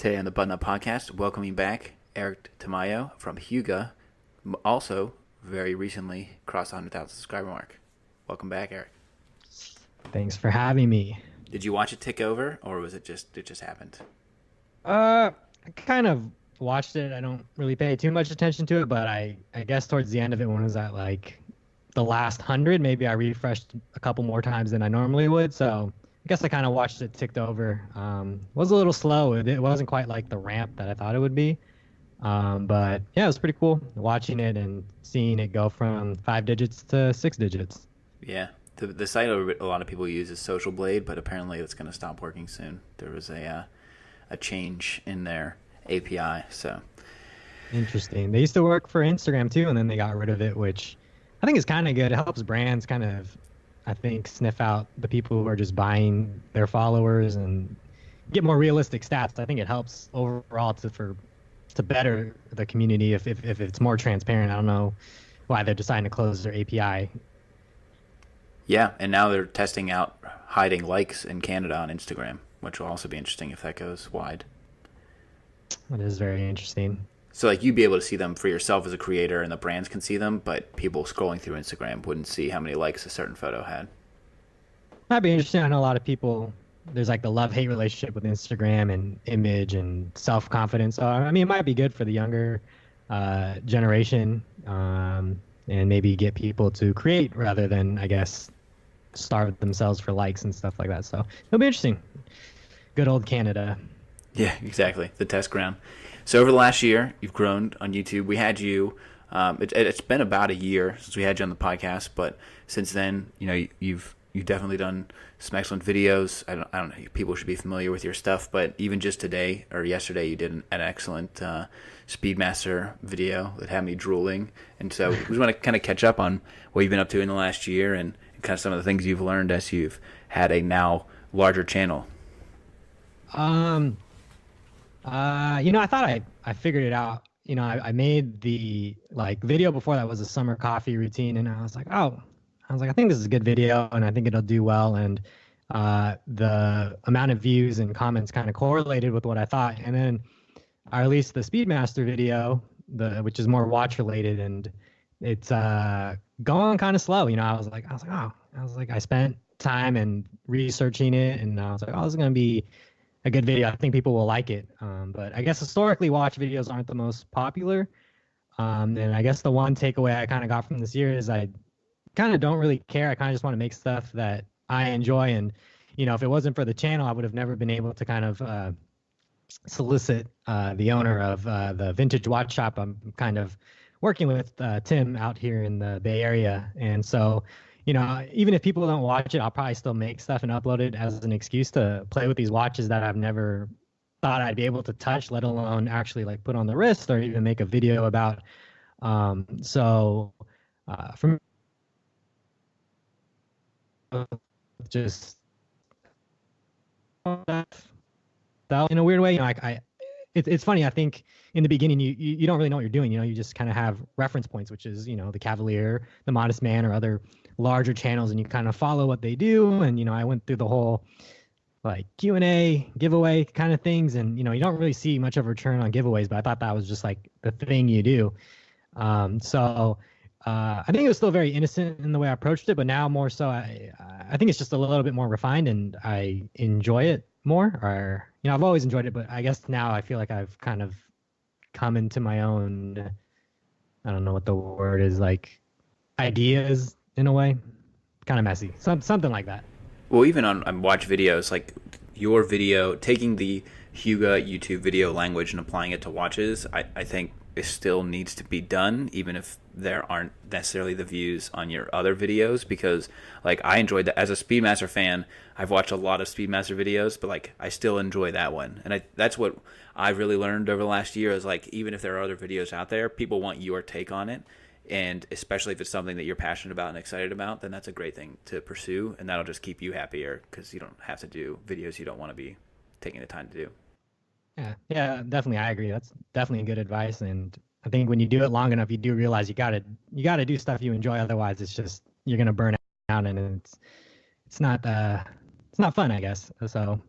Today on the Button Up Podcast, welcoming back Eric Tamayo from Heuguh, also very recently crossed the 100,000 subscriber mark. Welcome back, Eric. Thanks for having me. Did you watch it tick over, or was it just happened? I kind of watched it. I don't really pay too much attention to it, but I guess towards the end of it, when it was at like the last 100, maybe I refreshed a couple more times than I normally would. So I guess I kind of watched it ticked over. Was a little slow. It wasn't quite like the ramp that I thought it would be. But yeah, it was pretty cool watching it and seeing it go from 5 digits to 6 digits. Yeah, the site a lot of people use is Social Blade, but apparently it's going to stop working soon. There was a change in their API, so Interesting. They used to work for Instagram too, and then they got rid of it, which I think is kind of good. It helps brands kind of, I think, sniff out the people who are just buying their followers and get more realistic stats. I think it helps overall to better the community if it's more transparent. I don't know why they're deciding to close their API. yeah. And now they're testing out hiding likes in Canada on Instagram, which will also be interesting if that goes wide. That is very interesting. So like you'd be able to see them for yourself as a creator, and the brands can see them, but people scrolling through Instagram wouldn't see how many likes a certain photo had. That'd be interesting. I know a lot of people. There's like the love-hate relationship with Instagram and image and self-confidence. So I mean, it might be good for the younger generation, and maybe get people to create rather than, I guess, starve themselves for likes and stuff like that. So it'll be interesting. Good old Canada. Yeah, exactly. The test ground. So over the last year, you've grown on YouTube. We had you. It's been about a year since we had you on the podcast, but since then, you've definitely done some excellent videos. I don't know. People should be familiar with your stuff, but even just today or yesterday, you did an excellent Speedmaster video that had me drooling. And so we just want to kind of catch up on what you've been up to in the last year and kind of some of the things you've learned as you've had a now larger channel. I thought I figured it out. I made the video before that was a summer coffee routine, and I think this is a good video, and I think it'll do well. And the amount of views and comments kind of correlated with what I thought. And then I released the Speedmaster video, which is more watch related, and it's going kind of slow. I spent time and researching it, and I was like, oh, this is gonna be a good video. I think people will like it. But I guess historically, watch videos aren't the most popular. And I guess the one takeaway I kind of got from this year is I kind of don't really care. I kind of just want to make stuff that I enjoy. And, if it wasn't for the channel, I would have never been able to kind of solicit the owner of the vintage watch shop I'm kind of working with, Tim, out here in the Bay Area. And so, even if people don't watch it, I'll probably still make stuff and upload it as an excuse to play with these watches that I've never thought I'd be able to touch, let alone actually put on the wrist or even make a video about. From just that in a weird way, it's funny. I think in the beginning, you don't really know what you're doing. You just kind of have reference points, which is, the Cavalier, the Modest Man, or other larger channels, and you kind of follow what they do. And, I went through the whole Q&A giveaway kind of things. And, you don't really see much of a return on giveaways, but I thought that was just the thing you do. I think it was still very innocent in the way I approached it, but now more so, I think it's just a little bit more refined, and I enjoy it more. Or, I've always enjoyed it, but I guess now I feel like I've kind of come into my own, I don't know what the word is, ideas in a way. Kind of messy. Something like that. Well, even on watch videos, like your video, taking the Heuguh YouTube video language and applying it to watches, I think it still needs to be done, even if there aren't necessarily the views on your other videos, because I enjoyed that as a Speedmaster fan. I've watched a lot of Speedmaster videos, but I still enjoy that one. And that's what I've really learned over the last year is even if there are other videos out there, people want your take on it. And especially if it's something that you're passionate about and excited about, then that's a great thing to pursue, and that'll just keep you happier because you don't have to do videos you don't want to be taking the time to do. Yeah, definitely. I agree. That's definitely good advice. And I think when you do it long enough, you do realize you gotta do stuff you enjoy. Otherwise, it's just you're gonna burn out, and it's not fun, I guess. So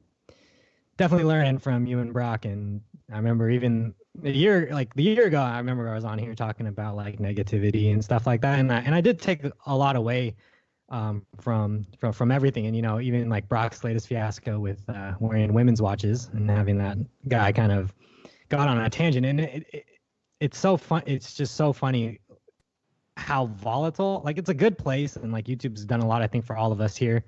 definitely learning from you and Brock. And I remember even the year ago, I remember I was on here talking about like negativity and stuff like that. And I did take a lot away from everything. And, even like Brock's latest fiasco with wearing women's watches and having that guy kind of got on a tangent. And it's so fun. It's just so funny how volatile, like it's a good place. And like YouTube's done a lot, I think, for all of us here.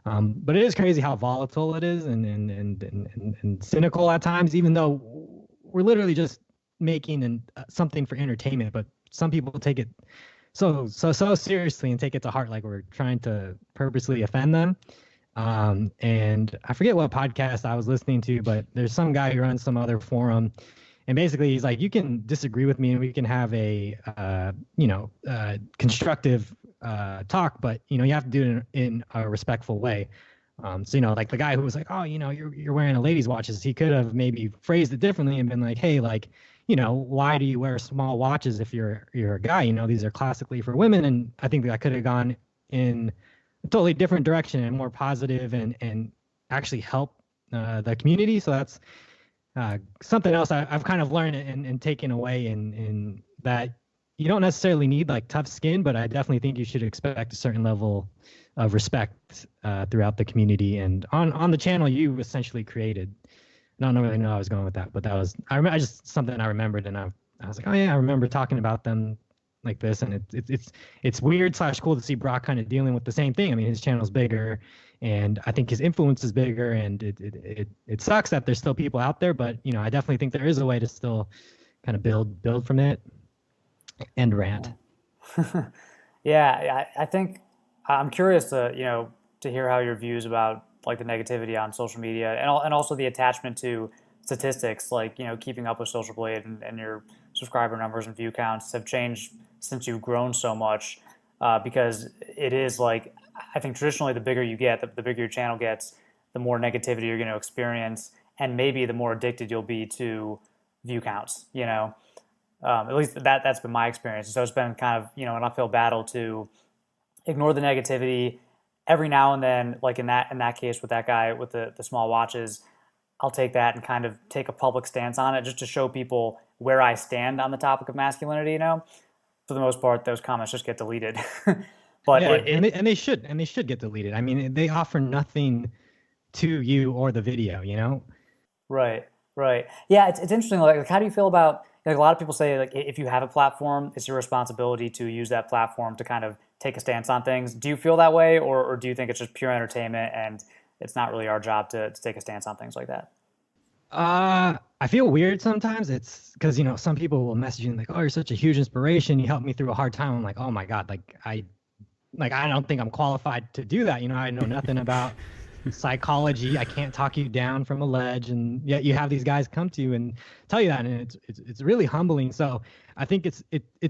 But it is crazy how volatile it is and cynical at times, even though we're literally just making something for entertainment. But some people take it so seriously and take it to heart, like we're trying to purposely offend them. And I forget what podcast I was listening to, but there's some guy who runs some other forum, and basically he's like, you can disagree with me and we can have a constructive talk, but you have to do it in a respectful way. So like the guy who was like, oh, you're wearing a lady's watches, he could have maybe phrased it differently and been like, hey, like, why do you wear small watches if you're a guy? These are classically for women. And I think that I could have gone in a totally different direction and more positive and actually help the community. So that's something else I've kind of learned and taken away in that you don't necessarily need like tough skin, but I definitely think you should expect a certain level of respect throughout the community and on the channel you essentially created. I don't really know how I was going with that, but that was I just something I remembered, and I was like, oh yeah, I remember talking about them like this, and it's weird / cool to see Brock kind of dealing with the same thing. I mean, his channel's bigger, and I think his influence is bigger, and it sucks that there's still people out there, but I definitely think there is a way to still kind of build from it and rant. Yeah, I think I'm curious to hear how your views about like the negativity on social media and also the attachment to statistics, like keeping up with Social Blade and your subscriber numbers and view counts have changed since you've grown so much. Because it is like, I think traditionally the bigger you get, the bigger your channel gets, the more negativity you're going to experience, and maybe the more addicted you'll be to view counts. At least that's been my experience. So it's been kind of an uphill battle to ignore the negativity. Every now and then, like in that case with that guy with the small watches, I'll take that and kind of take a public stance on it just to show people where I stand on the topic of masculinity. For the most part, those comments just get deleted. But yeah, and they should get deleted. I mean, they offer nothing to you or the video. Right. Yeah, it's interesting. Like, how do you feel about, like, a lot of people say, like, if you have a platform, it's your responsibility to use that platform to kind of take a stance on things. Do you feel that way, or do you think it's just pure entertainment and it's not really our job to take a stance on things like that? I feel weird sometimes. It's because some people will message you like, "Oh, you're such a huge inspiration. You helped me through a hard time." I'm like, "Oh my God, I don't think I'm qualified to do that. I know nothing about psychology. I can't talk you down from a ledge." And yet you have these guys come to you and tell you that, and it's really humbling. So I think it's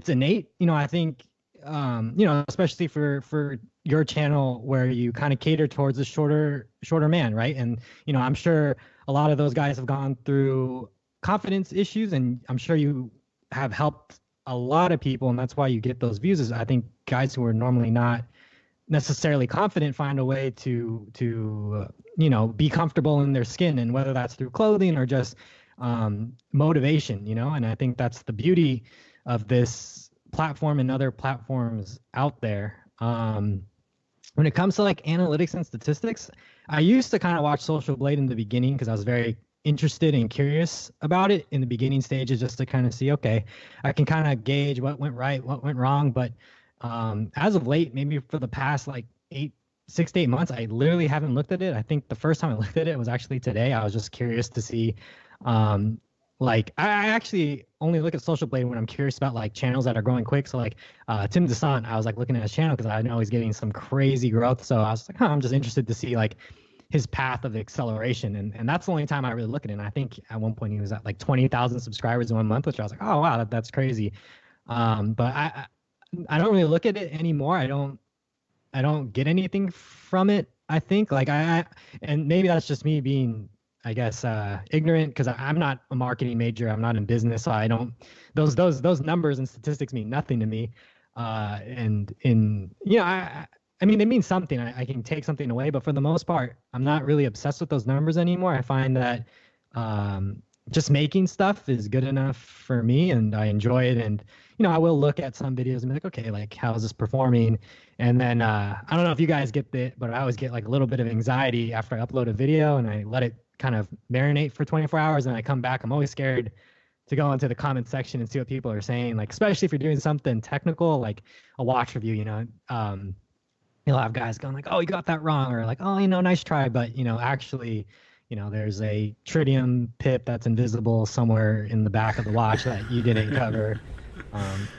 innate. I think especially for your channel where you kind of cater towards a shorter man, right? And I'm sure a lot of those guys have gone through confidence issues, and I'm sure you have helped a lot of people, and that's why you get those views. Is I think guys who are normally not necessarily confident find a way to be comfortable in their skin, and whether that's through clothing or just motivation, and I think that's the beauty of this platform and other platforms out there. When it comes to like analytics and statistics, I used to kind of watch Social Blade in the beginning because I was very interested and curious about it in the beginning stages, just to kind of see, okay, I can kind of gauge what went right, what went wrong. But as of late, maybe for the past like 6 to 8 months, I literally haven't looked at it. I think the first time I looked at it was actually today. I was just curious to see, like I actually only look at Social Blade when I'm curious about like channels that are growing quick. So like Tim Desant, I was like looking at his channel because I know he's getting some crazy growth. So I was like, I'm just interested to see like his path of acceleration. And that's the only time I really look at it. And I think at one point he was at like 20,000 subscribers in 1 month, which I was like, oh wow, that's crazy. But I don't really look at it anymore. I don't get anything from it. I think like and maybe that's just me being, I guess, ignorant, because I'm not a marketing major. I'm not in business, so I don't. Those numbers and statistics mean nothing to me. And I I mean, they mean something. I can take something away, but for the most part, I'm not really obsessed with those numbers anymore. I find that just making stuff is good enough for me, and I enjoy it. And I will look at some videos and be like, okay, like how is this performing? And then I don't know if you guys get it, but I always get like a little bit of anxiety after I upload a video and I let it kind of marinate for 24 hours, and I come back. I'm always scared to go into the comment section and see what people are saying, like especially if you're doing something technical like a watch review. You'll have guys going like, oh, you got that wrong, or like, oh, nice try, but actually, there's a tritium pip that's invisible somewhere in the back of the watch that you didn't cover.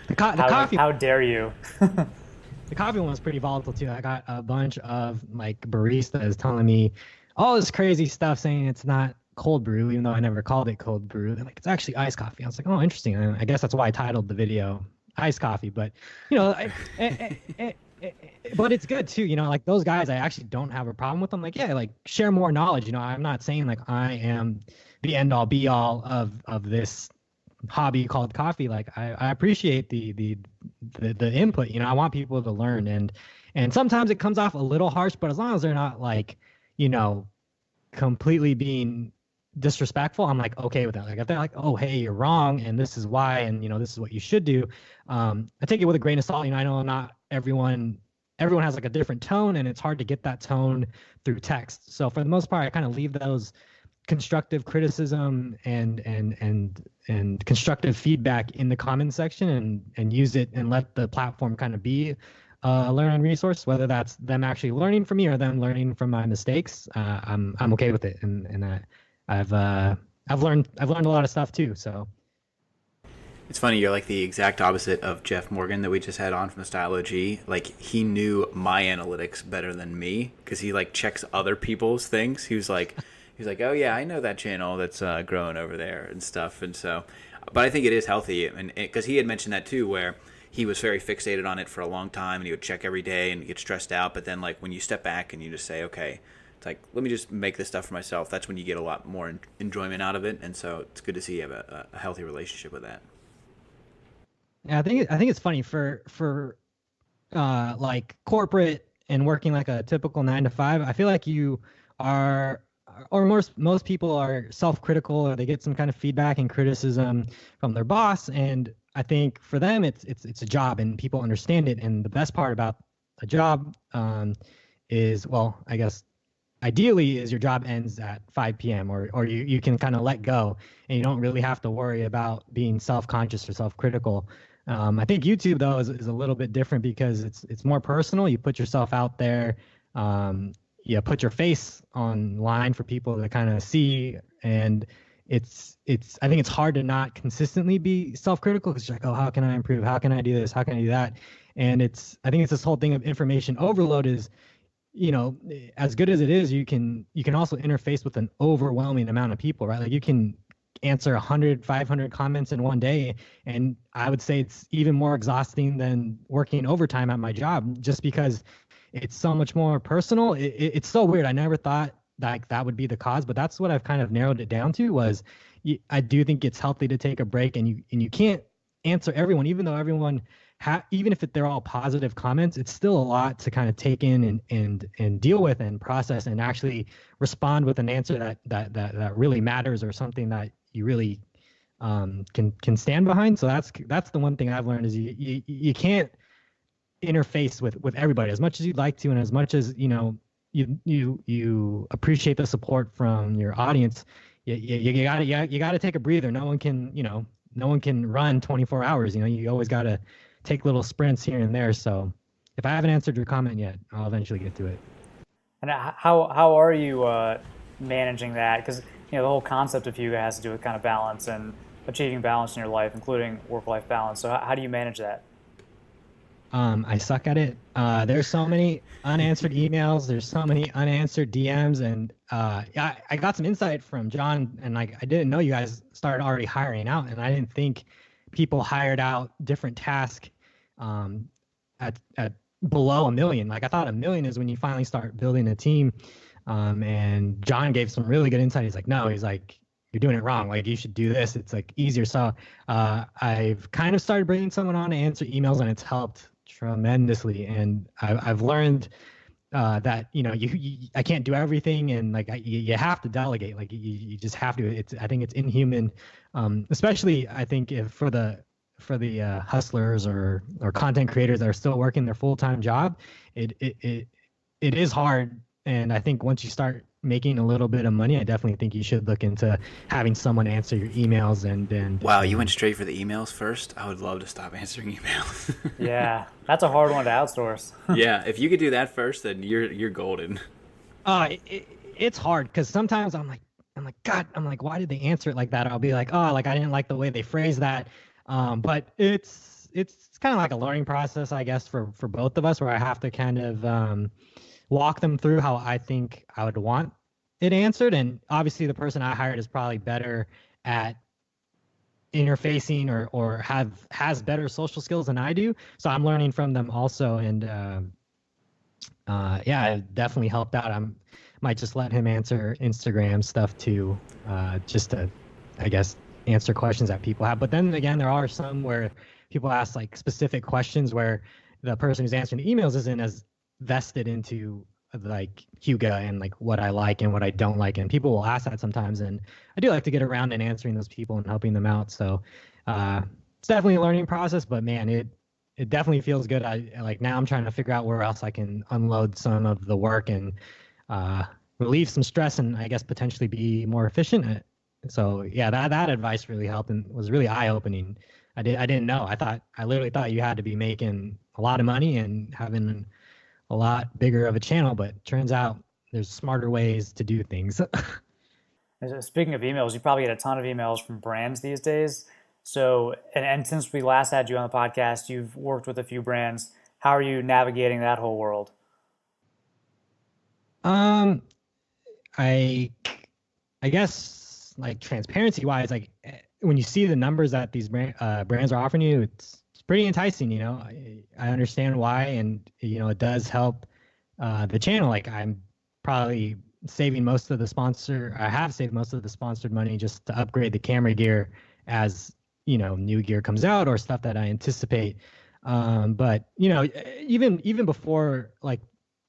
The coffee. How dare you? The coffee one was pretty volatile too. I got a bunch of like baristas telling me all this crazy stuff, saying it's not cold brew, even though I never called it cold brew. They're like, it's actually iced coffee. I was like, oh, interesting. And I guess that's why I titled the video "Iced Coffee." But but it's good too. Like those guys, I actually don't have a problem with them. Like, yeah, like share more knowledge. I'm not saying like I am the end all be all of this hobby called coffee. Like I appreciate the input. I want people to learn, and sometimes it comes off a little harsh, but as long as they're not like completely being disrespectful, I'm like okay with that. Like if they're like, oh hey, you're wrong and this is why, and this is what you should do, I take it with a grain of salt. I know not everyone has like a different tone, and it's hard to get that tone through text. So for the most part, I kind of leave those constructive criticism and constructive feedback in the comment section, and use it and let the platform kind of be a learning resource, whether that's them actually learning from me or them learning from my mistakes. I'm okay with it, and I've learned a lot of stuff too. So it's funny, you're like the exact opposite of Jeff Morgan that we just had on from the Style OG. Like he knew my analytics better than me because he like checks other people's things. He was like, oh yeah, I know that channel that's growing over there and stuff. And so, but I think it is healthy, and because he had mentioned that too, where he was very fixated on it for a long time, and he would check every day and get stressed out. But then like when you step back and you just say, okay, it's like, let me just make this stuff for myself. That's when you get a lot more enjoyment out of it. And so it's good to see you have a healthy relationship with that. Yeah, I think it's funny for like corporate and working like a typical 9 to 5. I feel like you are, or most people are self-critical, or they get some kind of feedback and criticism from their boss, and I think for them it's a job, and people understand it. And the best part about a job is, well, I guess ideally is your job ends at 5 p.m. or you can kind of let go, and you don't really have to worry about being self-conscious or self-critical. I think YouTube though is a little bit different because it's more personal. You put yourself out there, you put your face online for people to kind of see, and I think it's hard to not consistently be self-critical because you're like, oh, how can I improve? How can I do this? How can I do that? And I think it's this whole thing of information overload is, as good as it is, you can also interface with an overwhelming amount of people, right? Like you can answer 100, 500 comments in one day. And I would say it's even more exhausting than working overtime at my job, just because it's so much more personal. It's so weird. I never thought that would be the cause, but that's what I've kind of narrowed it down to. Was I do think it's healthy to take a break, and you can't answer everyone, even though everyone even if they're all positive comments, it's still a lot to kind of take in and deal with and process, and actually respond with an answer that really matters, or something that you really can stand behind. So that's the one thing I've learned is you can't interface with everybody as much as you'd like to, and as much as you appreciate the support from your audience. You gotta take a breather. No one can run 24 hours. You always gotta take little sprints here and there. So if I haven't answered your comment yet, I'll eventually get to it. And how are you managing that? Because the whole concept of Heuguh has to do with kind of balance and achieving balance in your life, including work-life balance. So how do you manage that? I suck at it. There's so many unanswered emails. There's so many unanswered DMs, and I got some insight from John, and like I didn't know you guys started already hiring out, and I didn't think people hired out different tasks at below 1 million. Like I thought 1 million is when you finally start building a team. And John gave some really good insight. He's like, no, he's like, you're doing it wrong. Like you should do this. It's like easier. So I've kind of started bringing someone on to answer emails, and it's helped tremendously, and I've learned that I can't do everything, and like you have to delegate. Like you just have to. I think it's inhuman, especially I think if for the hustlers or content creators that are still working their full-time job. It is hard, and I think once you start making a little bit of money, I definitely think you should look into having someone answer your emails and Wow, you went straight for the emails first? I would love to stop answering emails. Yeah, that's a hard one to outsource. Yeah, if you could do that first, then you're golden. It's hard because sometimes God, I'm like, why did they answer it like that? I'll be like, oh, like I didn't like the way they phrased that. But it's kind of like a learning process, I guess, for both of us, where I have to kind of walk them through how I think I would want it answered. And obviously, the person I hired is probably better at interfacing or has better social skills than I do. So I'm learning from them also, and yeah, it definitely helped out. Might just let him answer Instagram stuff too, just to, I guess, answer questions that people have. But then again, there are some where people ask like specific questions where the person who's answering the emails isn't as vested into like Heuguh and like what I like and what I don't like, and people will ask that sometimes, and I do like to get around and answering those people and helping them out. So it's definitely a learning process, but man, it definitely feels good. I like now I'm trying to figure out where else I can unload some of the work and relieve some stress, and I guess potentially be more efficient. So yeah, that advice really helped and was really eye-opening. I didn't know. I literally thought you had to be making a lot of money and having a lot bigger of a channel, but turns out there's smarter ways to do things. Speaking of emails, you probably get a ton of emails from brands these days. So, and since we last had you on the podcast, you've worked with a few brands. How are you navigating that whole world? I guess like transparency wise, like when you see the numbers that these brands are offering you, it's pretty enticing. I understand why, and it does help the channel. Like I'm probably saving most of the sponsor. I have saved most of the sponsored money just to upgrade the camera gear as new gear comes out or stuff that I anticipate. But even before, like,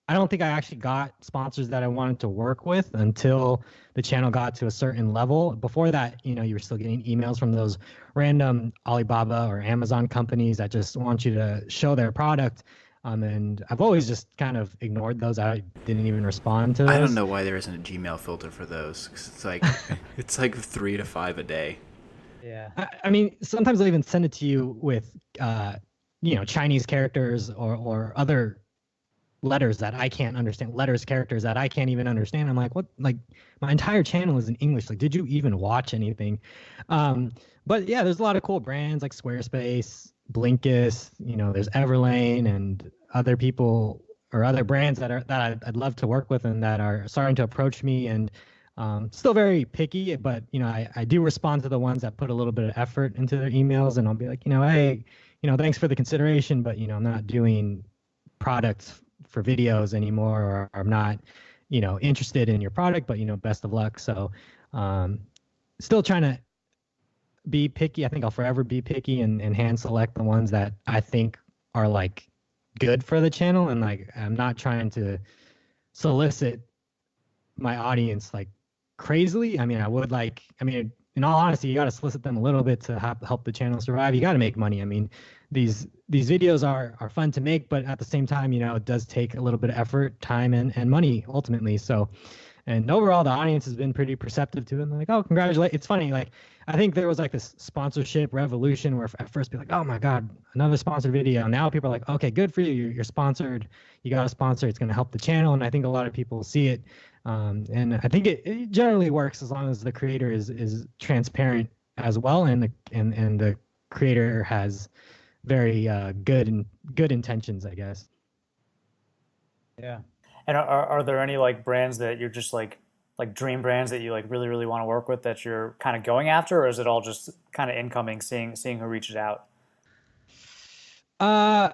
I don't think I actually got sponsors that I wanted to work with until the channel got to a certain level. Before that, you were still getting emails from those random Alibaba or Amazon companies that just want you to show their product. And I've always just kind of ignored those. I didn't even respond to those. I don't know why there isn't a Gmail filter for those. 'Cause it's like 3 to 5 a day. Yeah. I mean, sometimes I'll even send it to you with, Chinese characters or other letters that I can't understand, characters that I can't even understand. I'm like, what? Like, my entire channel is in English. Like, did you even watch anything? But yeah, there's a lot of cool brands like Squarespace, Blinkist, there's Everlane and other people or other brands that I'd love to work with and that are starting to approach me, and still very picky, but I do respond to the ones that put a little bit of effort into their emails, and I'll be like, hey, thanks for the consideration, but I'm not doing products for videos anymore, or I'm not, interested in your product, but best of luck. So still trying to be picky. I think I'll forever be picky and hand select the ones that I think are like good for the channel, and like I'm not trying to solicit my audience like crazily. I mean, in all honesty, you got to solicit them a little bit to help the channel survive. You got to make money. I mean, these videos are fun to make, but at the same time, it does take a little bit of effort, time, and money ultimately. So, and overall, the audience has been pretty perceptive to it. And they're like, oh, congratulations. It's funny. Like, I think there was like this sponsorship revolution where at first people like, oh my God, another sponsored video. Now people are like, okay, good for you. You're sponsored. You got a sponsor. It's going to help the channel. And I think a lot of people see it. And I think it generally works as long as the creator is transparent as well, and the creator has very good intentions, I guess. Yeah. And are there any like brands that you're just like dream brands that you like really, really want to work with that you're kind of going after, or is it all just kind of incoming, seeing who reaches out? I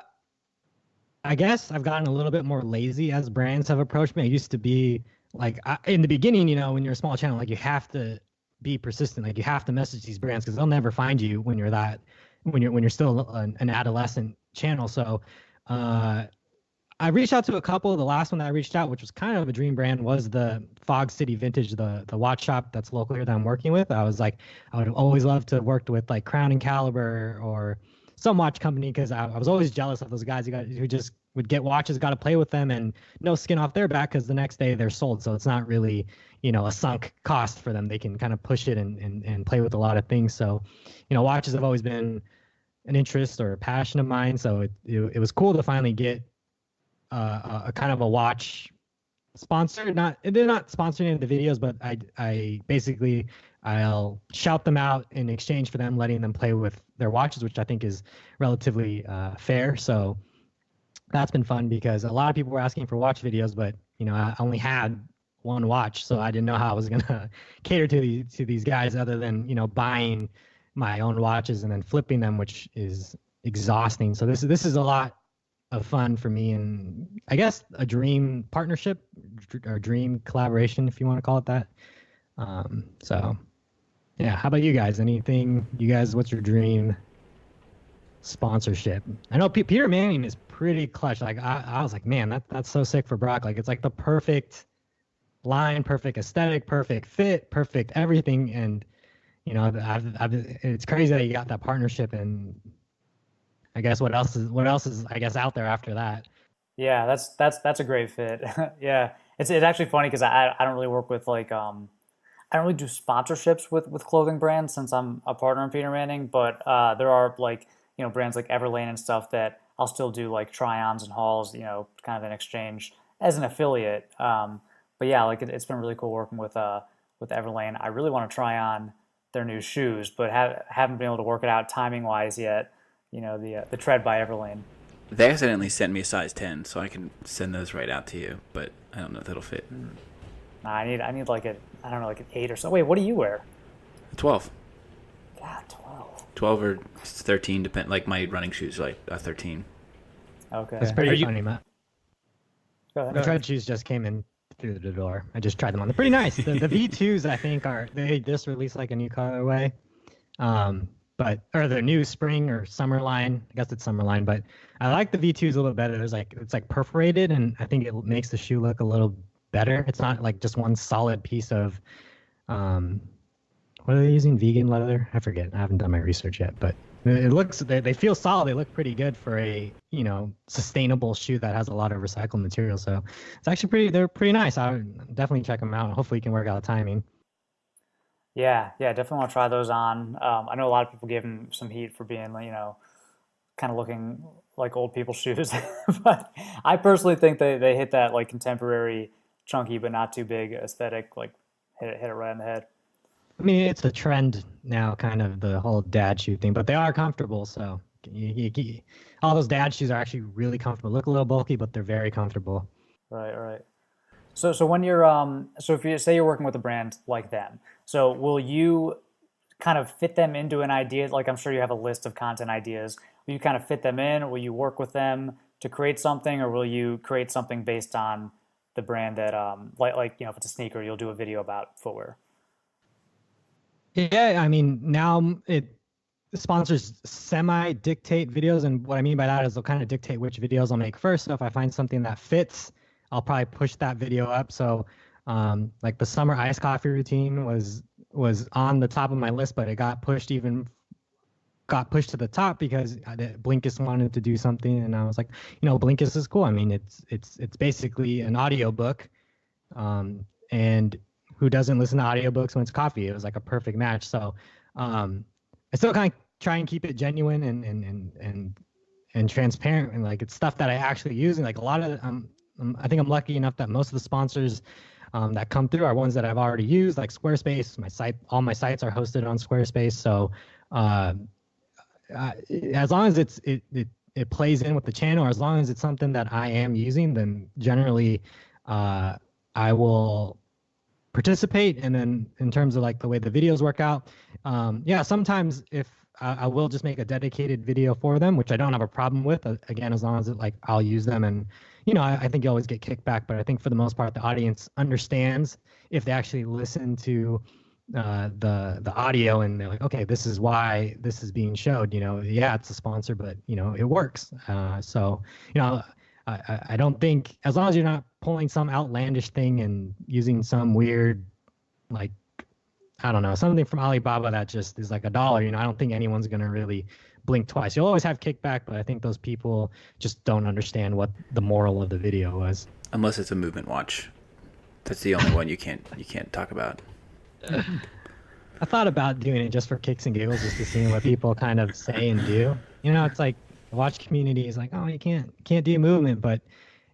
guess I've gotten a little bit more lazy as brands have approached me. I used to be like, in the beginning, when you're a small channel, like you have to be persistent. Like you have to message these brands because they'll never find you when you're still an adolescent channel. So I reached out to a couple. The last one that I reached out, which was kind of a dream brand, was the Fog City Vintage, the watch shop that's local here that I'm working with. I was like, I would have always loved to have worked with like Crown and Caliber or some watch company, because I was always jealous of those guys who just would get watches, got to play with them, and no skin off their back because the next day they're sold. So it's not really, a sunk cost for them. They can kind of push it and play with a lot of things. So, watches have always been an interest or a passion of mine. So it was cool to finally get a kind of a watch sponsor. They're not sponsoring the videos, but I basically I'll shout them out in exchange for them letting them play with their watches, which I think is relatively fair. So that's been fun because a lot of people were asking for watch videos, but I only had one watch, so I didn't know how I was gonna cater to these guys other than buying my own watches and then flipping them, which is exhausting. So this is a lot of fun for me, and I guess a dream partnership or dream collaboration, if you want to call it that. So yeah, how about you guys? What's your dream sponsorship? I know Peter Manning is pretty clutch. Like I was like, man, that's so sick for Brock. Like it's like the perfect line, perfect aesthetic, perfect fit, perfect everything. And it's crazy that you got that partnership. And I guess what else is I guess out there after that? Yeah, that's a great fit. Yeah, it's actually funny because I don't really work with like I don't really do sponsorships with clothing brands since I'm a partner in Peter Manning, but there are like brands like Everlane and stuff that I'll still do like try-ons and hauls, kind of in exchange as an affiliate. But yeah, like it's been really cool working with Everlane. I really want to try on their new shoes, but haven't been able to work it out timing wise yet. The Tread by Everlane. They accidentally sent me a size 10, so I can send those right out to you, but I don't know if that'll fit. Nah, I need like I don't know, like an 8 or so. Wait, what do you wear? 12. God, 12. 12 or 13, like my running shoes are like 13. Okay. That's pretty funny, Matt. Go ahead. The Tread shoes just came in through the door. I just tried them on. They're pretty nice. The V2s, I think, they just released like a new colorway. Or the new spring or summer line. I guess it's summer line, but I like the V2s a little bit better. It's like perforated, and I think it makes the shoe look a little better. It's not like just one solid piece of, what are they using? Vegan leather? I forget. I haven't done my research yet, but they feel solid. They look pretty good for a, sustainable shoe that has a lot of recycled material. So it's actually they're pretty nice. I would definitely check them out. Hopefully you can work out the timing. Yeah, definitely want to try those on. I know a lot of people give them some heat for being, kind of looking like old people's shoes, but I personally think they hit that like contemporary, chunky but not too big aesthetic. Like hit it right in the head. I mean, it's a trend now, kind of the whole dad shoe thing, but they are comfortable. So all those dad shoes are actually really comfortable. Look a little bulky, but they're very comfortable. Right. So when you're so if you say you're working with a brand like them, so will you kind of fit them into an idea? Like I'm sure you have a list of content ideas. Will you kind of fit them in? Will you work with them to create something, or will you create something based on the brand that like if it's a sneaker, you'll do a video about footwear? Yeah, I mean now sponsors semi-dictate videos, and what I mean by that is they'll kind of dictate which videos I'll make first. So if I find something that fits, I'll probably push that video up. So like the summer iced coffee routine was on the top of my list, but it got pushed to the top because Blinkist wanted to do something, and I was like, Blinkist is cool. I mean, it's basically an audiobook, and who doesn't listen to audiobooks when it's coffee? It was like a perfect match. So I still kind of try and keep it genuine and transparent, and like it's stuff that I actually use, and like a lot of I think I'm lucky enough that most of the sponsors that come through are ones that I've already used, like Squarespace. All my sites are hosted on Squarespace. So as long as it plays in with the channel, or as long as it's something that I am using, then generally I will participate. And then in terms of like the way the videos work out, sometimes if I will just make a dedicated video for them, which I don't have a problem with, again, as long as I'll use them. And I think you always get kickback, but I think for the most part the audience understands if they actually listen to the audio, and they're like, okay, this is why this is being showed. Yeah, it's a sponsor, but it works. So I don't think, as long as you're not pulling some outlandish thing and using some weird, like, I don't know, something from Alibaba that just is like $1, I don't think anyone's going to really blink twice. You'll always have kickback, but I think those people just don't understand what the moral of the video was. Unless it's a movement watch. That's the only one you can't talk about. I thought about doing it just for kicks and giggles, just to see what people kind of say and do. It's like the watch community is like, oh, you can't do movement, but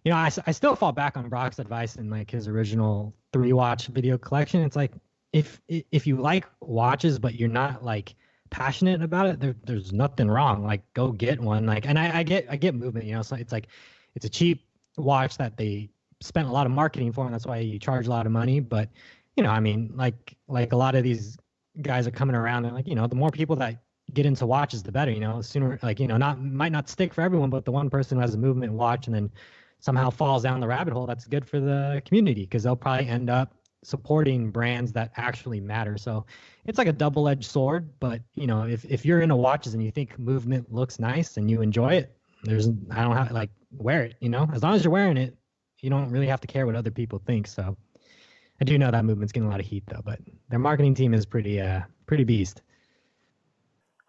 I still fall back on Brock's advice in like his original 3-watch video collection. It's like, if you like watches but you're not like passionate about it, there's nothing wrong. Like, go get one. Like, and I get movement. So it's like, it's a cheap watch that they spent a lot of marketing for, and that's why you charge a lot of money. But I mean, like a lot of these guys are coming around, and like, the more people that get into watches, the better. Sooner, like, might not stick for everyone, but the one person who has a movement watch and then somehow falls down the rabbit hole, that's good for the community, because they'll probably end up supporting brands that actually matter. So it's like a double-edged sword. But if you're into watches and you think movement looks nice and you enjoy it, I don't have, like, wear it. As long as you're wearing it, you don't really have to care what other people think. So I do know that movement's getting a lot of heat though, but their marketing team is pretty beast.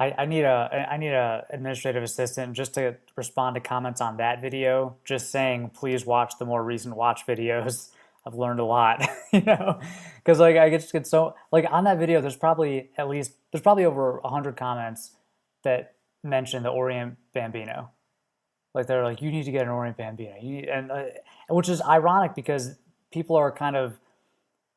I need a administrative assistant just to respond to comments on that video, just saying, please watch the more recent watch videos. I've learned a lot, because like I just get so, like, on that video, there's probably over 100 comments that mention the Orient Bambino. Like, they're like, you need to get an Orient Bambino, and which is ironic because people are kind of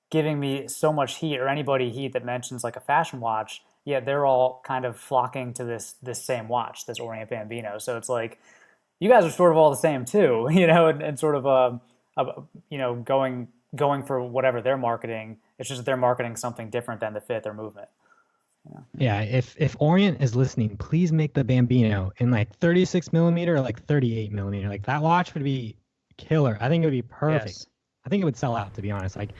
giving me so much heat, or anybody heat that mentions like a fashion watch. Yet they're all kind of flocking to this same watch, this Orient Bambino. So it's like, you guys are sort of all the same too, and sort of going for whatever they're marketing. It's just that they're marketing something different than the fit or movement. Yeah, if Orient is listening, please make the Bambino in like 36 millimeter or like 38 millimeter. Like, that watch would be killer. I think it would be perfect. Yes. I think it would sell out, to be honest. Like,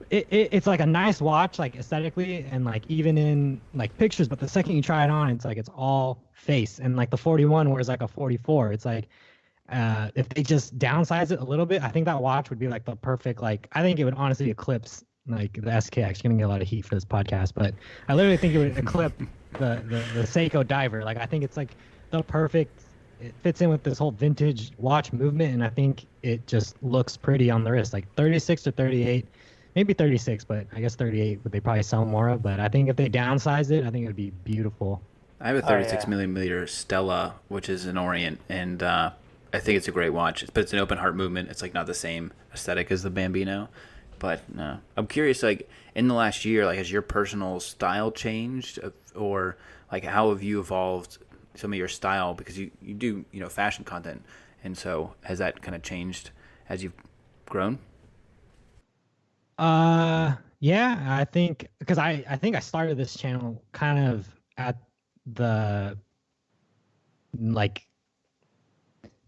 it's like a nice watch, like, aesthetically, and like even in like pictures, but the second you try it on, it's like it's all face. And like the 41 wears like a 44. It's like, if they just downsize it a little bit, I think that watch would be like the perfect, like, I think it would honestly eclipse like the SKX. Gonna get a lot of heat for this podcast, but I literally think it would eclipse the Seiko Diver. Like, I think it's like the perfect, it fits in with this whole vintage watch movement, and I think it just looks pretty on the wrist. Like 36 or 38, maybe 36, but I guess 38 would they probably sell more of. But I think if they downsize it, I think it would be beautiful. I have a 36 millimeter Stella, which is an Orient, and I think it's a great watch. But it's an open heart movement. It's like not the same aesthetic as the Bambino. But I'm curious, like, in the last year, like, has your personal style changed, or like how have you evolved some of your style, because you do fashion content, and so has that kind of changed as you've grown? Yeah, I think, because I think I started this channel kind of at the like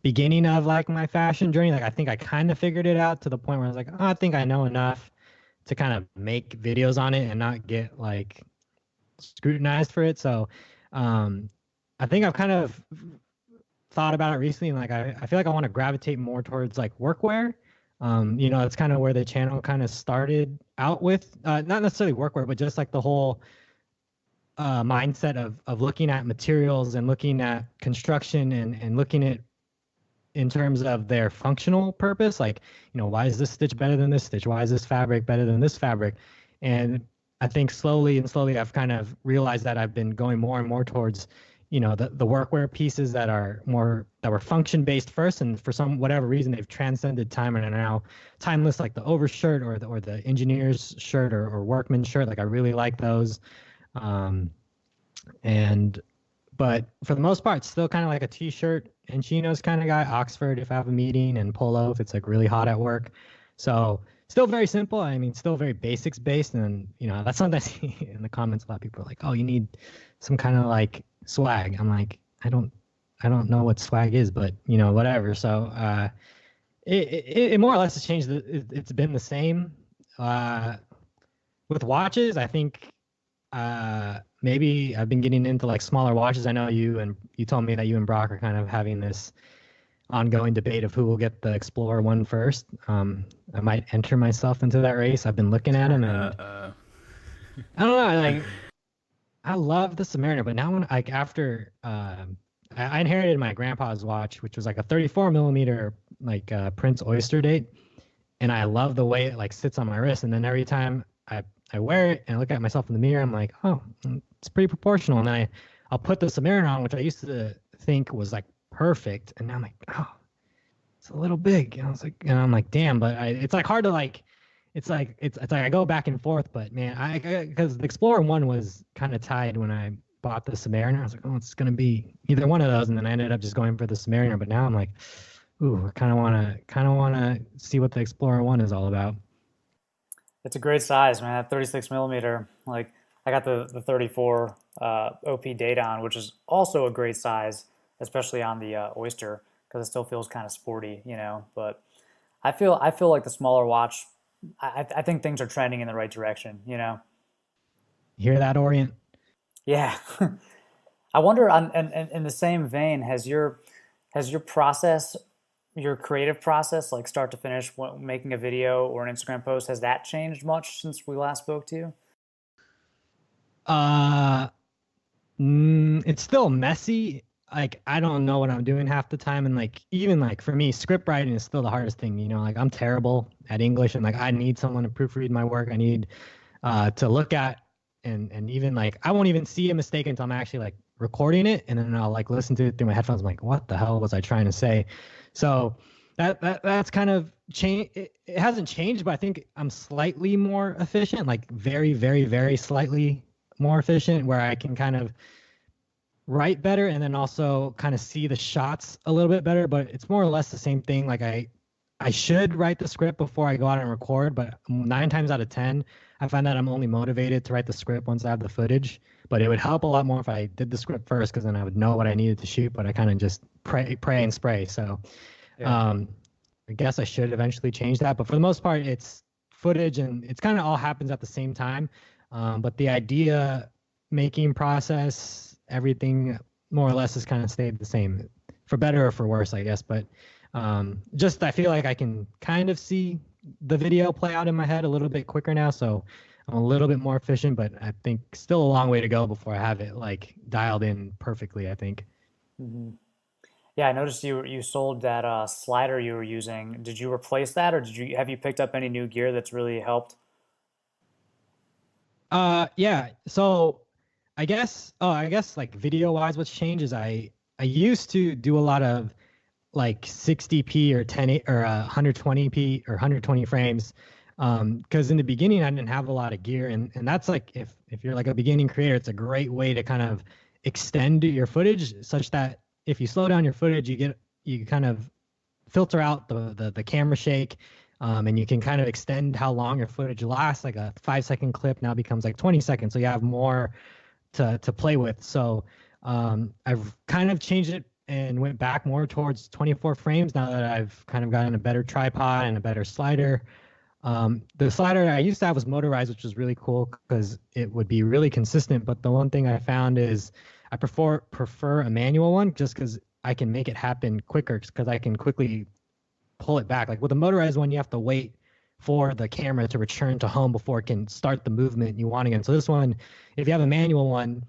beginning of like my fashion journey. Like, I think I kind of figured it out to the point where I was like, oh, I think I know enough to kind of make videos on it and not get like scrutinized for it. So I think I've kind of thought about it recently, and like I feel like I want to gravitate more towards like workwear. That's kind of where the channel kind of started out with, not necessarily workwear, but just like the whole mindset of looking at materials and looking at construction and looking at in terms of their functional purpose. Like, why is this stitch better than this stitch? Why is this fabric better than this fabric? And I think slowly I've kind of realized that I've been going more and more towards, the workwear pieces that were function based first, and for some whatever reason they've transcended time and are now timeless, like the overshirt or the engineer's shirt or workman's shirt. Like, I really like those. But for the most part, still kind of like a t-shirt and chinos kind of guy. Oxford if I have a meeting, and polo if it's like really hot at work. So still very simple. I mean, still very basics based. And that's something I see in the comments. A lot of people are like, oh, you need some kind of like swag. I'm like, I don't know what swag is, but whatever. So it more or less has changed. It's been the same, with watches, I think maybe I've been getting into like smaller watches. I know you told me that you and Brock are kind of having this ongoing debate of who will get the Explorer one first. I might enter myself into that race. I've been looking at them, and I don't know. Like, I love the Submariner, but now when like after I inherited my grandpa's watch, which was like a 34 millimeter like Prince Oyster date, and I love the way it like sits on my wrist. And then every time I wear it and I look at myself in the mirror, I'm like, oh, it's pretty proportional. And then I'll put the Submariner on, which I used to think was like perfect, and now I'm like, oh, it's a little big. And I was like, and I'm like, damn, but it's like hard to like. It's like I go back and forth, but man, because the Explorer one was kind of tied when I bought the Submariner. I was like, oh, it's gonna be either one of those, and then I ended up just going for the Submariner. But now I'm like, ooh, I kind of wanna see what the Explorer one is all about. It's a great size, man. That 36 millimeter. Like I got the 34 OP data on, which is also a great size, especially on the Oyster, because it still feels kind of sporty, you know. But I feel like the smaller watch. I think things are trending in the right direction, you know. You hear that, Orient? Yeah. I wonder on and in the same vein, has your process, your creative process, like start to finish, making a video or an Instagram post, has that changed much since we last spoke to you? Uh, it's still messy. Like I don't know what I'm doing half the time, and like even like for me, script writing is still the hardest thing. You know, like I'm terrible at English, and like I need someone to proofread my work. I need to look at and even like I won't even see a mistake until I'm actually like recording it, and then I'll like listen to it through my headphones. I'm like, what the hell was I trying to say? So that's kind of change. It hasn't changed, but I think I'm slightly more efficient, like very, very, very slightly more efficient, where I can kind of write better and then also kind of see the shots a little bit better. But it's more or less the same thing. Like I should write the script before I go out and record, but 9 times out of 10, I find that I'm only motivated to write the script once I have the footage. But it would help a lot more if I did the script first, because then I would know what I needed to shoot. But I kind of just pray and spray. So Yeah. I guess I should eventually change that. But for the most part, it's footage, and it's kind of all happens at the same time. But the idea making process, everything more or less has kind of stayed the same, for better or for worse, I guess. But just I feel like I can kind of see the video play out in my head a little bit quicker now, so I'm a little bit more efficient. But I think still a long way to go before I have it like dialed in perfectly, I think. Hmm. Yeah, I noticed you sold that slider you were using. Did you replace that, or have you picked up any new gear that's really helped? Yeah. So I guess like video wise, what's changed is I used to do a lot of like 60p or 10 or 120p or 120 frames, because in the beginning I didn't have a lot of gear, and that's like if you're like a beginning creator, it's a great way to kind of extend your footage such that if you slow down your footage, you kind of filter out the camera shake, and you can kind of extend how long your footage lasts. Like a 5 second clip now becomes like 20 seconds, so you have more to play with. So I've kind of changed it and went back more towards 24 frames now that I've kind of gotten a better tripod and a better slider. The slider I used to have was motorized, which was really cool because it would be really consistent. But the one thing I found is I prefer a manual one, just because I can make it happen quicker, because I can quickly pull it back. Like with a motorized one, you have to wait for the camera to return to home before it can start the movement you want again. So this one, if you have a manual one,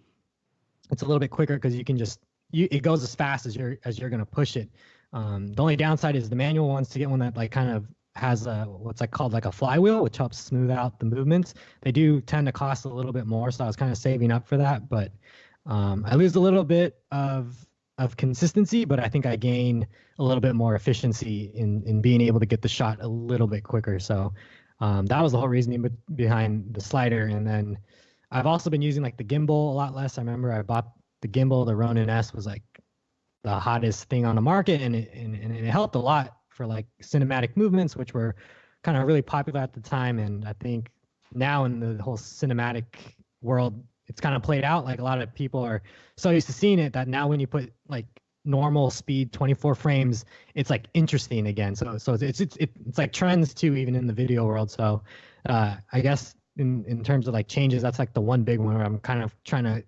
it's a little bit quicker because you can just it goes as fast as you're gonna push it. The only downside is the manual ones, to get one that like kind of has a what's like called like a flywheel, which helps smooth out the movements. They do tend to cost a little bit more, so I was kind of saving up for that. But I lose a little bit of consistency, but I think I gain a little bit more efficiency in being able to get the shot a little bit quicker. So that was the whole reasoning behind the slider. And then I've also been using like the gimbal a lot less. I remember I bought the gimbal. The Ronin S was like the hottest thing on the market, and it helped a lot for like cinematic movements, which were kind of really popular at the time. And I think now in the whole cinematic world, it's kind of played out. Like a lot of people are so used to seeing it that now when you put like normal speed 24 frames, it's like interesting again. So it's like trends too, even in the video world. So I guess in terms of like changes, that's like the one big one where I'm kind of trying to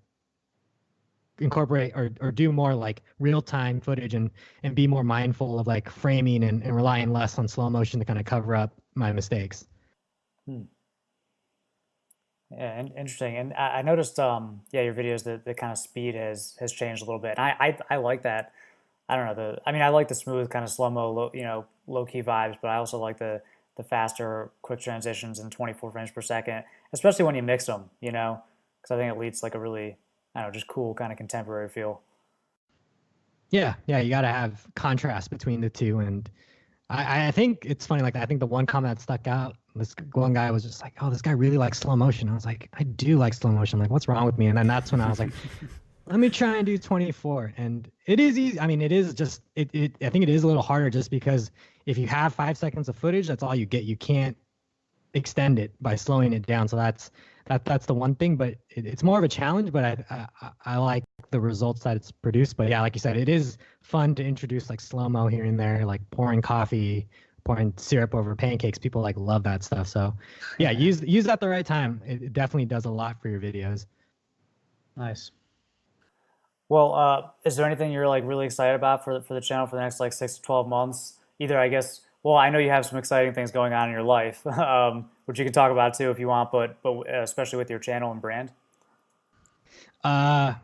incorporate or do more like real time footage and be more mindful of like framing and relying less on slow motion to kind of cover up my mistakes. Hmm. Yeah, interesting. And I noticed, yeah, your videos, the kind of speed has changed a little bit. And I like that. I don't know I mean, I like the smooth kind of slow mo, low key vibes, but I also like the faster, quick transitions and 24 frames per second, especially when you mix them, because I think it leads to like a really, I don't know, just cool kind of contemporary feel. Yeah, you got to have contrast between the two. And I think it's funny. Like I think the one comment that stuck out, this one guy was just like, "Oh, this guy really likes slow motion." I was like, "I do like slow motion. Like, what's wrong with me?" And then that's when I was like, "Let me try and do 24." And it is easy. I mean, it is just it. I think it is a little harder just because if you have 5 seconds of footage, that's all you get. You can't extend it by slowing it down. So that's the one thing, but it's more of a challenge. But I like the results that it's produced. But yeah, like you said, it is fun to introduce like slow mo here and there, like pouring coffee, pouring syrup over pancakes. People like love that stuff. So yeah, use that the right time. It definitely does a lot for your videos. Nice. Well, is there anything you're like really excited about for the channel for the next like 6 to 12 months? Either, I guess. Well, I know you have some exciting things going on in your life, which you can talk about too if you want, but especially with your channel and brand. Uh,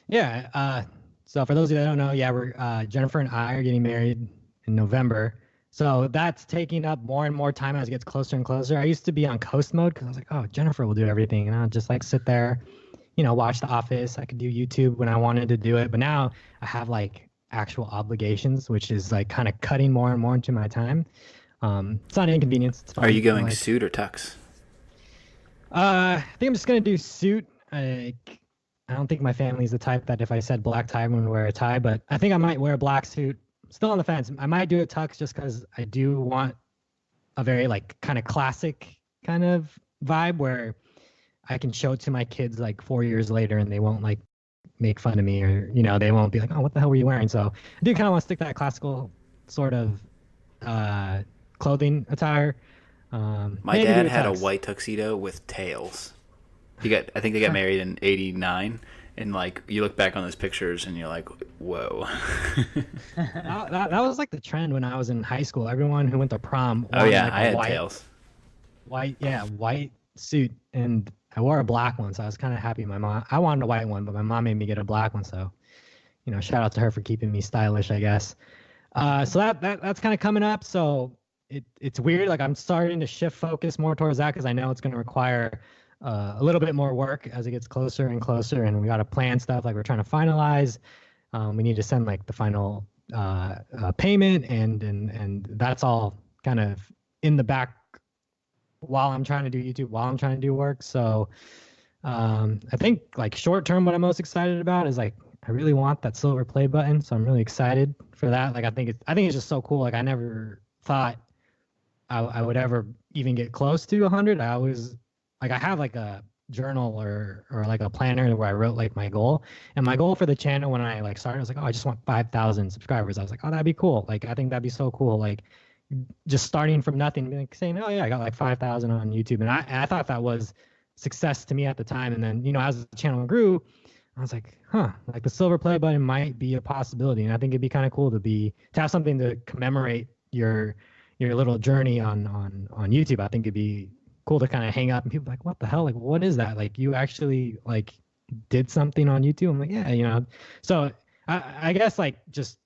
yeah. So for those of you that don't know, yeah, we're Jennifer and I are getting married in November. So that's taking up more and more time as it gets closer and closer. I used to be on coast mode because I was like, oh, Jennifer will do everything, and I'll just like sit there, watch The Office. I could do YouTube when I wanted to do it, but now I have like actual obligations, which is like kind of cutting more and more into my time. It's not an inconvenience. It's Are fine. you going Like, suit or tux? I think I'm just gonna do suit. I don't think my family's the type that if I said black tie, I'm gonna wear a tie, but I think I might wear a black suit. Still on the fence. I might do a tux just because I do want a very like kind of classic kind of vibe where I can show it to my kids like 4 years later and they won't like make fun of me or they won't be like, oh, what the hell were you wearing? So I do kind of want to stick to that classical sort of uh, clothing attire. My Maybe do dad a had a tux. white tuxedo with tails. I think they got married in '89, and like you look back on those pictures and you're like, whoa. That was like the trend when I was in high school. Everyone who went to prom Oh wanted yeah, like I a had tails. white suit, and I wore a black one, so I was kind of happy. I wanted a white one, but my mom made me get a black one, so shout out to her for keeping me stylish, I guess. So that's kind of coming up. So it's weird. Like I'm starting to shift focus more towards that because I know it's going to require a little bit more work as it gets closer and closer, and we got to plan stuff like we're trying to finalize. We need to send like the final payment, and that's all kind of in the back while I'm trying to do YouTube, while I'm trying to do work. So I think like short term, what I'm most excited about is like I really want that silver play button. So I'm really excited for that. Like I think it's just so cool. Like I never thought I would ever even get close to 100. I always like I have like a journal or like a planner where I wrote like my goal. And my goal for the channel when I like started, I was like, oh, I just want 5,000 subscribers. I was like, oh, that'd be cool. Like I think that'd be so cool. Like just starting from nothing, like saying, oh yeah, I got like 5,000 on YouTube. And I thought that was success to me at the time. And then, as the channel grew, I was like, huh, like the silver play button might be a possibility. And I think it'd be kind of cool to have something to commemorate your little journey on YouTube. I think it'd be cool to kind of hang up and people like, what the hell? Like, what is that? Like you actually like did something on YouTube? I'm like, yeah. So I guess like just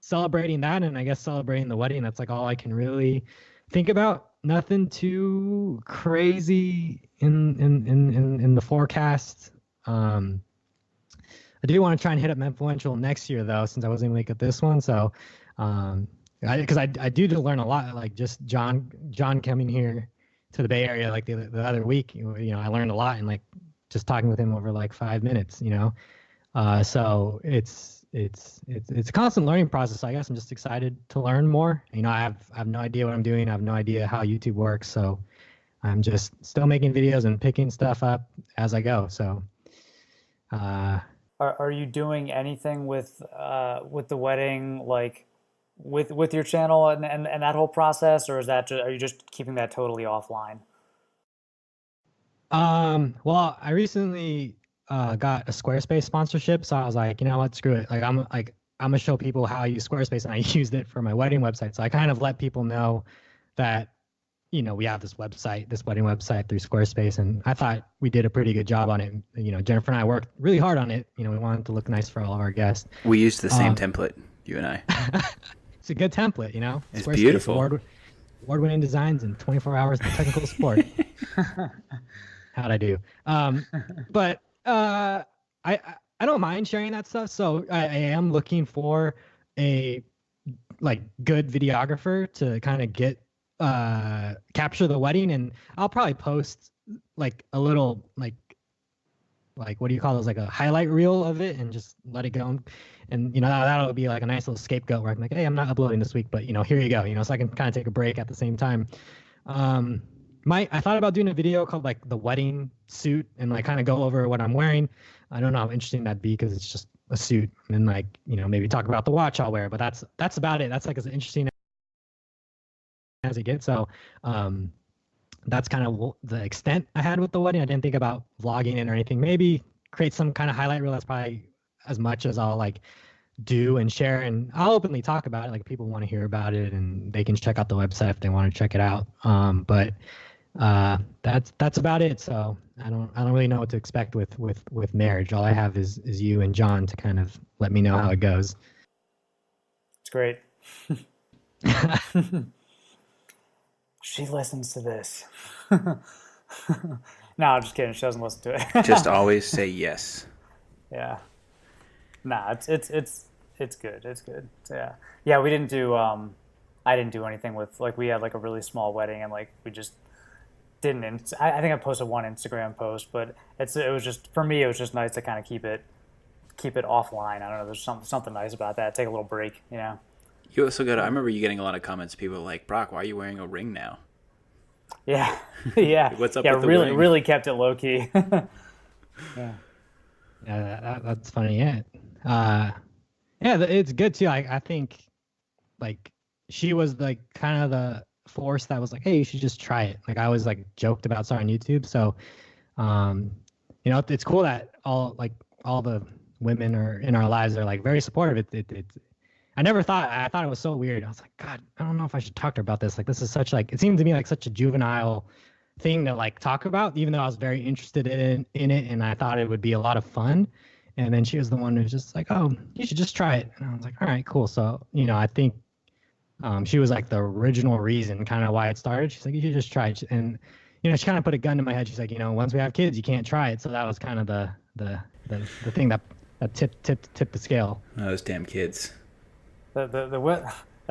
celebrating that, and I guess celebrating the wedding. That's like all I can really think about. Nothing too crazy in the forecast. I do want to try and hit up Influential next year though, since I wasn't able to make it this one. So, because I do learn a lot. Like just John coming here to the Bay Area like the other week, I learned a lot and like just talking with him over like 5 minutes. So it's a constant learning process. I guess I'm just excited to learn more. I have no idea what I'm doing. I have no idea how YouTube works. So I'm just still making videos and picking stuff up as I go. So. Are you doing anything with the wedding, like with your channel and that whole process, or are you just keeping that totally offline? Well, I recently got a Squarespace sponsorship, so I was like, you know what, screw it. Like I'm gonna show people how I use Squarespace, and I used it for my wedding website. So I kind of let people know that, we have this website, this wedding website through Squarespace, and I thought we did a pretty good job on it. Jennifer and I worked really hard on it. We wanted to look nice for all of our guests. We used the same template, you and I. It's a good template, It's Squarespace beautiful. Award-winning designs and 24 hours of technical support. How'd I do? But I don't mind sharing that stuff. So I am looking for a good videographer to kind of get capture the wedding, and I'll probably post a little what do you call those, like a highlight reel of it, and just let it go. And that'll be like a nice little scapegoat where I'm like, hey, I'm not uploading this week, but here you go. So I can kind of take a break at the same time. I thought about doing a video called like the wedding suit, and kind of go over what I'm wearing. I don't know how interesting that'd be, because it's just a suit, and then maybe talk about the watch I'll wear, but that's about it. That's as interesting as it gets. So that's kind of the extent I had with the wedding. I didn't think about vlogging it or anything. Maybe create some kind of highlight reel. That's probably as much as I'll do and share, and I'll openly talk about it. Like, people want to hear about it, and they can check out the website if they want to check it out. But that's about it. So I don't really know what to expect with marriage. All I have is you and John to kind of let me know how it goes. It's great. She listens to this. No, I'm just kidding. She doesn't listen to it. Just always say yes. Yeah. Nah, it's good. It's good. So, yeah. We didn't do. I didn't do anything with, we had a really small wedding, and we just didn't. I think I posted one Instagram post, but it was just, for me, it was just nice to kind of keep it offline. I don't know. There's something nice about that. Take a little break. You also got. I remember you getting a lot of comments. People like, Brock, why are you wearing a ring now? Yeah, yeah. What's up? Yeah, with the really, ring? really kept it low key. Yeah. Yeah, that's funny. Yeah, it's good too. I think she was kind of the force that was like, hey, you should just try it. I always joked about starting YouTube. So, it's cool that all the women are in our lives are very supportive. I thought it was so weird. I was like, God, I don't know if I should talk to her about this. This is such it seemed to me like such a juvenile thing to talk about, even though I was very interested in it, and I thought it would be a lot of fun. And then she was the one who's just like, oh, you should just try it. And I was like, all right, cool. So, I think she was the original reason kind of why it started. She's like, you should just try it. And, she kind of put a gun to my head. She's like, once we have kids, you can't try it. So that was kind of the thing that tipped the scale. Those damn kids. That's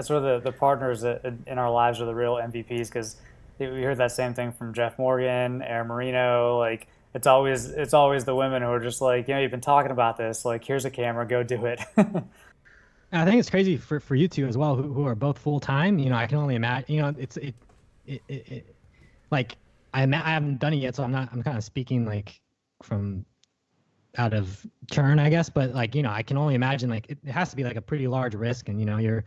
where the partners in our lives are the real MVPs, because we heard that same thing from Jeff Morgan, Aaron Marino. It's always the women who are just you've been talking about this. Here's a camera, go do it. I think it's crazy for you two as well, who are both full time. I can only imagine. I haven't done it yet, so I'm kind of speaking from out of turn, I guess, but I can only imagine it has to be a pretty large risk, and your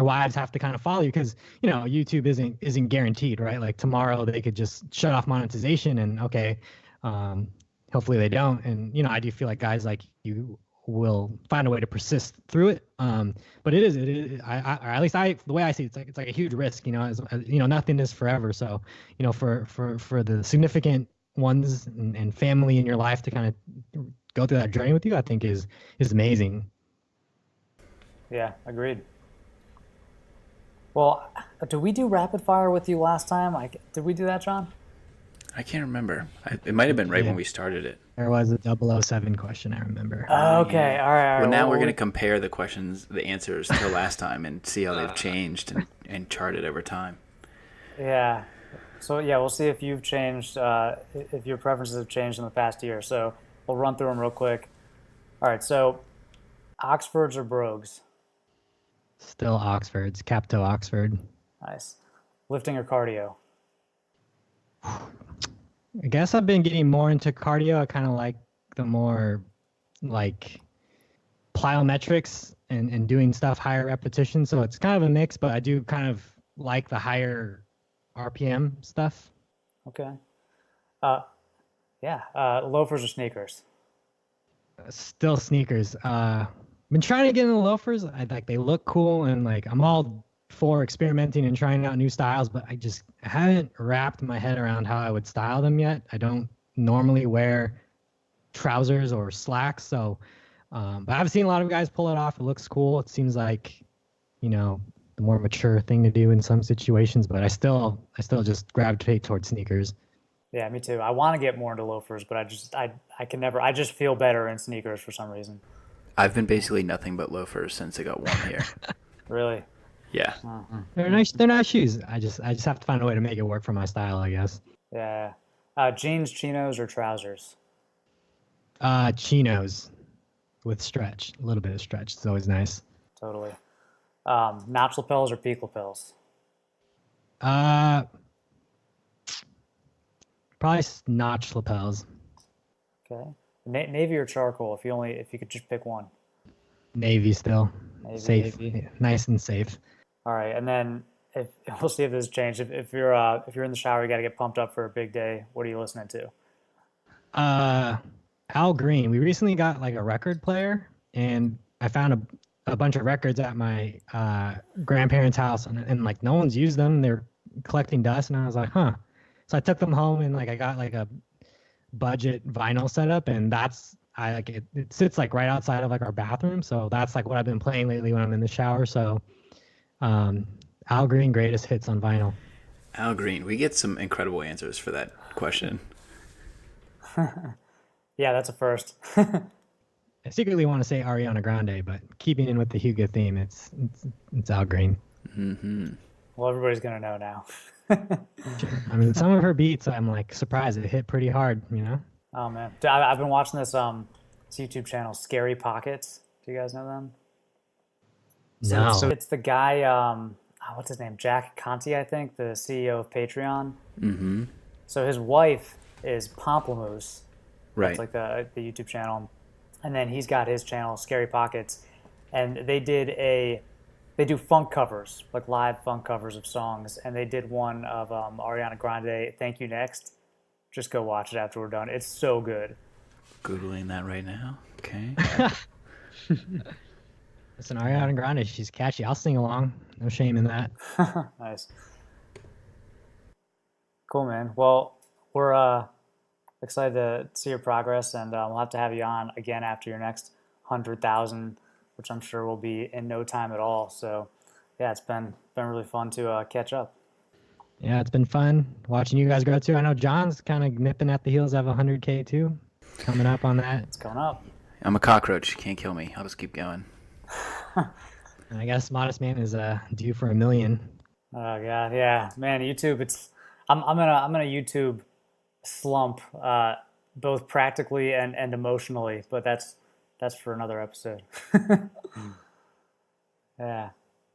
wives have to kind of follow you, because YouTube isn't guaranteed, right? Tomorrow they could just shut off monetization, and okay, hopefully they don't. And I do feel like guys like you will find a way to persist through it. But it is or at least the way I see it, it's a huge risk. Nothing is forever. So for the significant ones and family in your life to kind of go through that journey with you, I think is amazing. Yeah, agreed. Well, did we do rapid fire with you last time? Did we do that, John? I can't remember. It might have been right when we started it. There was a 007 question, I remember. Okay, all right. Well, now we're going to compare the answers to last time, and see how they've changed and charted over time. Yeah. So, we'll see if you've changed, if your preferences have changed in the past year. So we'll run through them real quick. All right, so Oxfords or Brogues? Still Oxfords. Capto Oxford. Nice. Lifting or cardio? I guess I've been getting more into cardio. I kind of like the more plyometrics and doing stuff higher repetition. So it's kind of a mix, but I do kind of like the higher RPM stuff. Okay. Yeah, loafers or sneakers? Still sneakers. Been trying to get into loafers. I like they look cool and like I'm all for experimenting and trying out new styles, but I haven't wrapped my head around how I would style them yet. I don't normally wear trousers or slacks, so but I've seen a lot of guys pull it off. It looks cool. It seems like, the more mature thing to do in some situations, but I still just gravitate towards sneakers. Yeah, me too. I want to get more into loafers, but I can never. I just feel better in sneakers for some reason. I've been basically nothing but loafers since I got warm here. Really? Yeah. They're nice. They're nice shoes. I just have to find a way to make it work for my style, I guess. Yeah. Jeans, chinos, or trousers? Chinos with stretch, a little bit of stretch. It's always nice. Totally. Notch lapels or peak lapels? Probably notch lapels. Okay. Navy or charcoal? If you could just pick one. Navy still. Navy. Safe. Navy. Nice and safe. All right, and then if we'll see if this changed. If you're in the shower, you got to get pumped up for a big day. What are you listening to? Al Green. We recently got like a record player, and I found a bunch of records at my grandparents' house, and like no one's used them. They're collecting dust, and I was like, huh. So I took them home, and like I got like a budget vinyl setup, and it sits like right outside of like our bathroom. So that's like what I've been playing lately when I'm in the shower. So Al Green greatest hits on vinyl. Al Green. We get some incredible answers for that question. Yeah, that's a first. I secretly want to say Ariana Grande, but keeping in with the Heuguh theme, it's Al Green. Mm-hmm. Well, everybody's gonna know now. I mean, some of her beats, I'm like surprised it hit pretty hard, Oh man, I've been watching this YouTube channel, Scary Pockets. Do you guys know them? No. So it's the guy, what's his name? Jack Conte, I think, the CEO of Patreon. Mm-hmm. So his wife is Pomplamoose. Right. That's like the YouTube channel. And then he's got his channel, Scary Pockets. And they do funk covers, like live funk covers of songs. And they did one of Ariana Grande, Thank You Next. Just go watch it after we're done. It's so good. Googling that right now. Okay. Listen, Ariana Grande, she's catchy. I'll sing along. No shame in that. Nice. Cool, man. Well, we're excited to see your progress, and we'll have to have you on again after your next 100,000, which I'm sure will be in no time at all. So, yeah, it's been really fun to catch up. Yeah, it's been fun watching you guys grow too. I know John's kind of nipping at the heels of 100K too, coming up on that. It's going up. I'm a cockroach. You can't kill me. I'll just keep going. And I guess Modest Man is due for 1 million. Oh god, yeah, man. YouTube, I'm in a YouTube slump, both practically and emotionally. But that's for another episode. Yeah,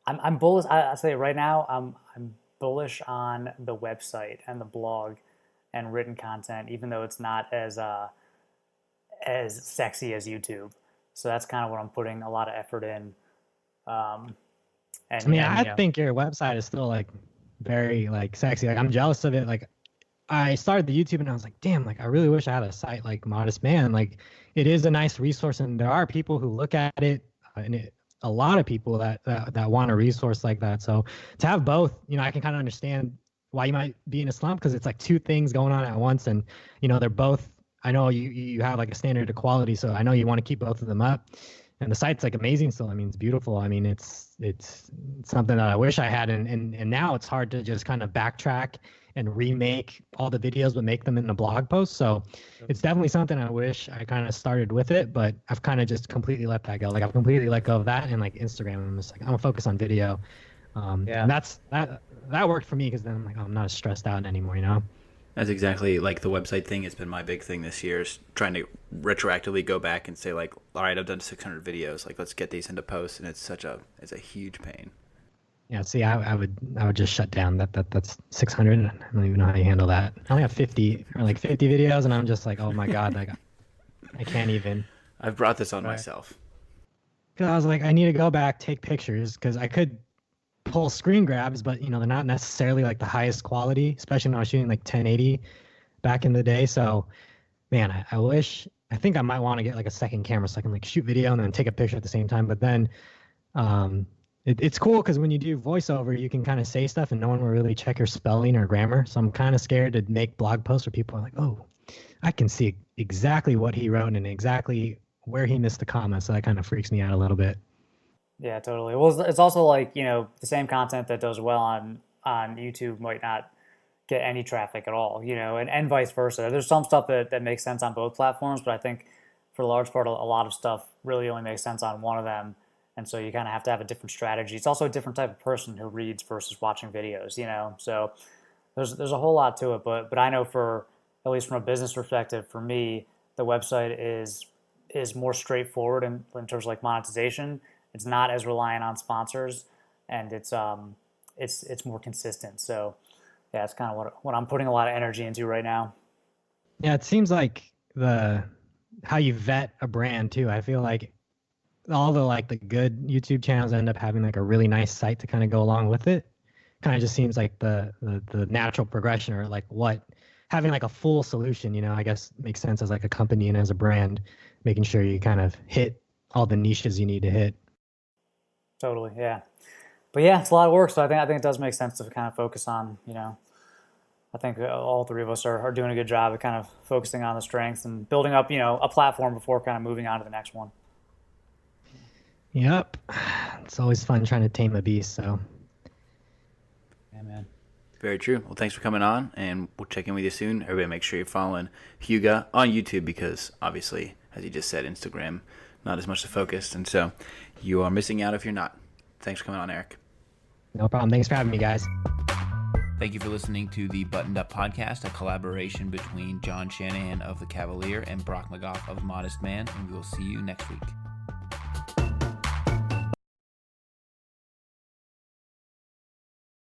I'm bullish. I say right now, I'm bullish on the website and the blog and written content, even though it's not as sexy as YouTube. So that's kind of what I'm putting a lot of effort in. I think your website is still like very like sexy. Like I'm jealous of it. Like I started the YouTube and I was like, damn, like I really wish I had a site like Modest Man. Like it is a nice resource, and there are people who look at it, a lot of people that want a resource like that. So to have both, I can kind of understand why you might be in a slump, because it's like two things going on at once, and they're both. I know you have like a standard of quality, so I know you want to keep both of them up. And the site's like amazing still. I mean, it's beautiful. I mean, it's something that I wish I had, and now it's hard to just kind of backtrack and remake all the videos but make them in the blog post. So it's definitely something I wish I kind of started with it, but I've kind of just completely let that go. Like I've completely let go of that, and like Instagram, I'm just like, I'm gonna focus on video. And that worked for me, because then I'm like, oh, I'm not as stressed out anymore, That's exactly like the website thing. It's been my big thing this year, is trying to retroactively go back and say like, all right, I've done 600 videos. Like, let's get these into post. And it's a huge pain. Yeah. See, I would just shut down that's 600. I don't even know how you handle that. I only have 50 videos, and I'm just like, oh my God, like I can't even. I've brought this on myself. Cause I was like, I need to go back, take pictures, cause I could pull screen grabs, but they're not necessarily like the highest quality, especially when I was shooting like 1080 back in the day. So Man, I wish. I think I might want to get like a second camera so I can like shoot video and then take a picture at the same time. But then, it's cool because when you do voiceover, you can kind of say stuff and no one will really check your spelling or grammar. So I'm kind of scared to make blog posts where people are like, "Oh, I can see exactly what he wrote and exactly where he missed the comma." So that kind of freaks me out a little bit. Yeah, totally. Well, it's also like, the same content that does well on YouTube might not get any traffic at all, and vice versa. There's some stuff that makes sense on both platforms, but I think for the large part, a lot of stuff really only makes sense on one of them. And so you kind of have to have a different strategy. It's also a different type of person who reads versus watching videos. So there's a whole lot to it, but I know for at least from a business perspective, for me, the website is more straightforward in terms of like monetization. It's not as reliant on sponsors, and it's more consistent. So yeah, it's kind of what I'm putting a lot of energy into right now. Yeah, it seems like how you vet a brand too. I feel like all the good YouTube channels end up having like a really nice site to kind of go along with it. Kind of just seems like the natural progression, or like what having like a full solution, I guess makes sense as like a company and as a brand, making sure you kind of hit all the niches you need to hit. Totally, yeah. But yeah, it's a lot of work, so I think it does make sense to kind of focus on, I think all three of us are doing a good job of kind of focusing on the strengths and building up, a platform before kind of moving on to the next one. Yep. It's always fun trying to tame a beast, so. Yeah, man. Very true. Well, thanks for coming on, and we'll check in with you soon. Everybody make sure you're following Heuguh on YouTube because, obviously, as you just said, Instagram, not as much the focus, and so you are missing out if you're not. Thanks for coming on, Eric. No problem. Thanks for having me, guys. Thank you for listening to the Buttoned Up Podcast, a collaboration between John Shanahan of The Cavalier and Brock McGough of Modest Man, and we will see you next week.